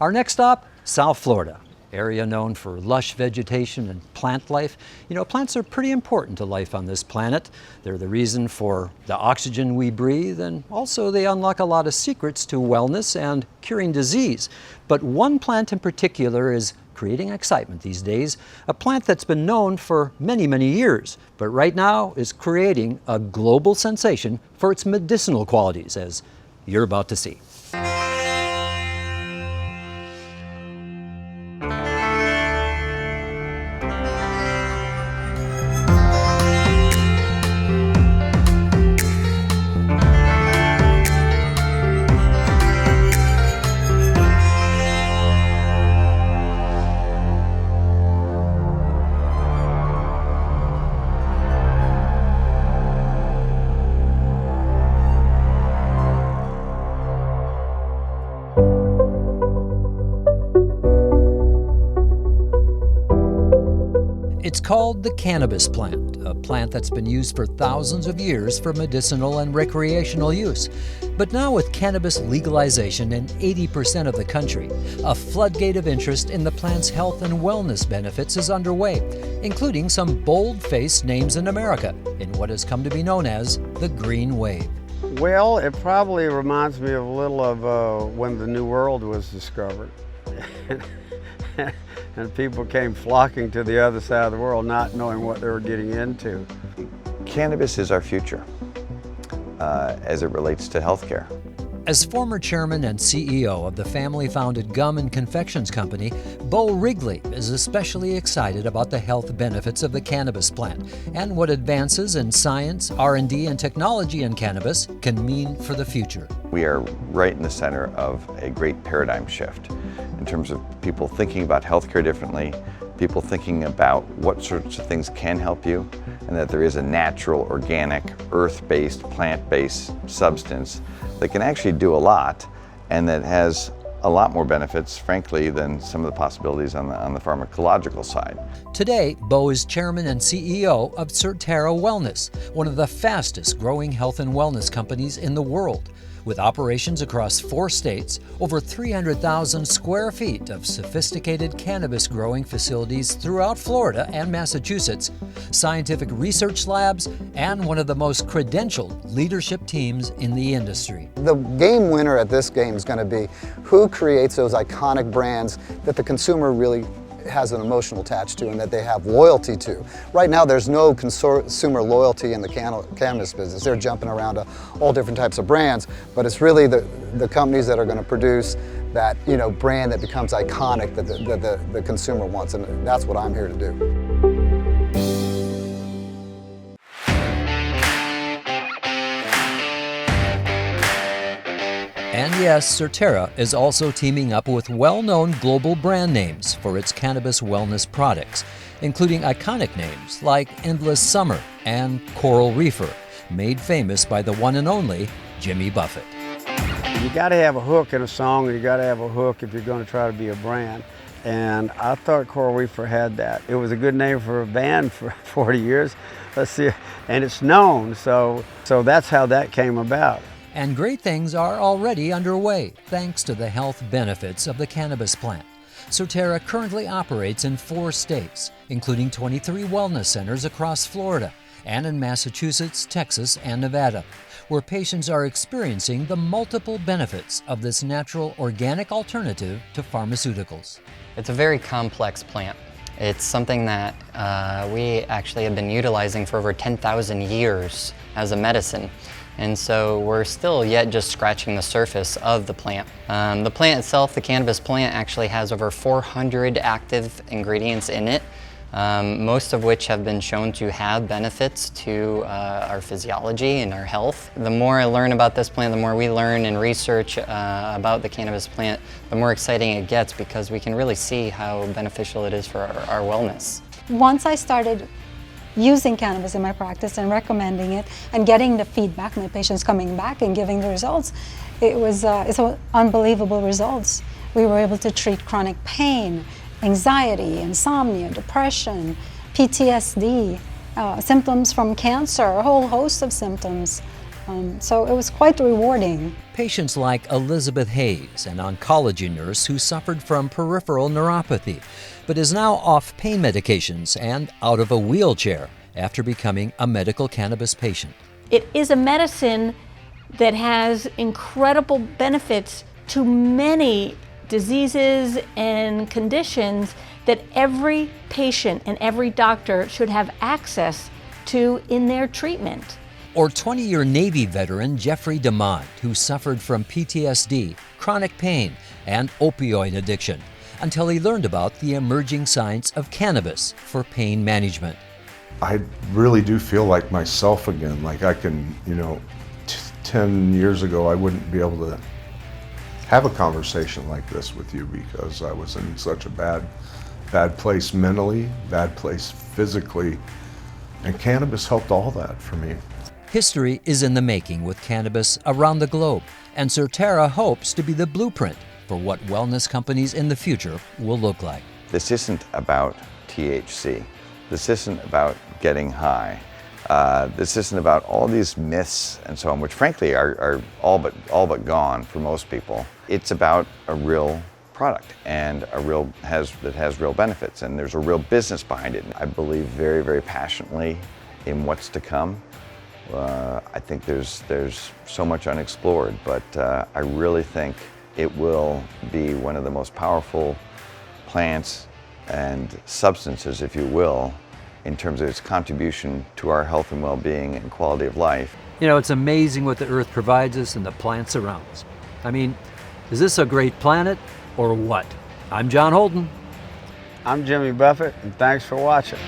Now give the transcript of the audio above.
Our next stop, South Florida, area known for lush vegetation and plant life. You know, plants are pretty important to life on this planet. They're the reason for the oxygen we breathe, and also they unlock a lot of secrets to wellness and curing disease. But one plant in particular is creating excitement these days, a plant that's been known for many, many years, but right now is creating a global sensation for its medicinal qualities, as you're about to see. It's called the cannabis plant, a plant that's been used for thousands of years for medicinal and recreational use. But now with cannabis legalization in 80% of the country, a floodgate of interest in the plant's health and wellness benefits is underway, including some bold-faced names in America in what has come to be known as the Green Wave. Well, it probably reminds me a little of when the New World was discovered. And people came flocking to the other side of the world not knowing what they were getting into. Cannabis is our future as it relates to healthcare. As former chairman and CEO of the family-founded gum and confections company, Bo Wrigley is especially excited about the health benefits of the cannabis plant and what advances in science, R&D, and technology in cannabis can mean for the future. We are right in the center of a great paradigm shift in terms of people thinking about healthcare differently, people thinking about what sorts of things can help you, and that there is a natural, organic, earth-based, plant-based substance that can actually do a lot and that has a lot more benefits, frankly, than some of the possibilities on the pharmacological side. Today, Bo is chairman and CEO of Surterra Wellness, one of the fastest growing health and wellness companies in the world. With operations across 4 states, over 300,000 square feet of sophisticated cannabis growing facilities throughout Florida and Massachusetts, scientific research labs, and one of the most credentialed leadership teams in the industry. The game winner at this game is going to be who creates those iconic brands that the consumer really has an emotional attach to and that they have loyalty to. Right now there's no consumer loyalty in the cannabis business. They're jumping around to all different types of brands, but it's really the companies that are going to produce that brand that becomes iconic that the consumer wants, and that's what I'm here to do. And yes, Surterra is also teaming up with well-known global brand names for its cannabis wellness products, including iconic names like Endless Summer and Coral Reefer, made famous by the one and only Jimmy Buffett. You got to have a hook in a song, and you got to have a hook if you're going to try to be a brand. And I thought Coral Reefer had that. It was a good name for a band for 40 years. Let's see, and it's known, so that's how that came about. And great things are already underway, thanks to the health benefits of the cannabis plant. Surterra currently operates in 4 states, including 23 wellness centers across Florida, and in Massachusetts, Texas, and Nevada, where patients are experiencing the multiple benefits of this natural organic alternative to pharmaceuticals. It's a very complex plant. It's something that we actually have been utilizing for over 10,000 years as a medicine. And so we're still yet just scratching the surface of the plant. The plant itself, the cannabis plant, actually has over 400 active ingredients in it, most of which have been shown to have benefits to our physiology and our health. The more I learn about this plant, the more we learn and research about the cannabis plant, the more exciting it gets, because we can really see how beneficial it is for our wellness. Once I started using cannabis in my practice and recommending it and getting the feedback, my patients coming back and giving the results, it's unbelievable results. We were able to treat chronic pain, anxiety, insomnia, depression, PTSD, symptoms from cancer, a whole host of symptoms. So it was quite rewarding. Patients like Elizabeth Hayes, an oncology nurse who suffered from peripheral neuropathy, but is now off pain medications and out of a wheelchair after becoming a medical cannabis patient. It is a medicine that has incredible benefits to many diseases and conditions that every patient and every doctor should have access to in their treatment. Or 20-year Navy veteran Jeffrey DeMont, who suffered from PTSD, chronic pain, and opioid addiction, until he learned about the emerging science of cannabis for pain management. I really do feel like myself again. Like I can, 10 years ago, I wouldn't be able to have a conversation like this with you because I was in such a bad place mentally, bad place physically, and cannabis helped all that for me. History is in the making with cannabis around the globe, and Surterra hopes to be the blueprint for what wellness companies in the future will look like. This isn't about THC. This isn't about getting high. This isn't about all these myths and so on, which frankly are all but gone for most people. It's about a real product and that has real benefits, and there's a real business behind it. I believe very, very passionately in what's to come. I think there's so much unexplored, but I really think it will be one of the most powerful plants and substances, if you will, in terms of its contribution to our health and well-being and quality of life. It's amazing what the earth provides us and the plants around us. I mean, is this a great planet or what? I'm John Holden. I'm Jimmy Buffett, and thanks for watching.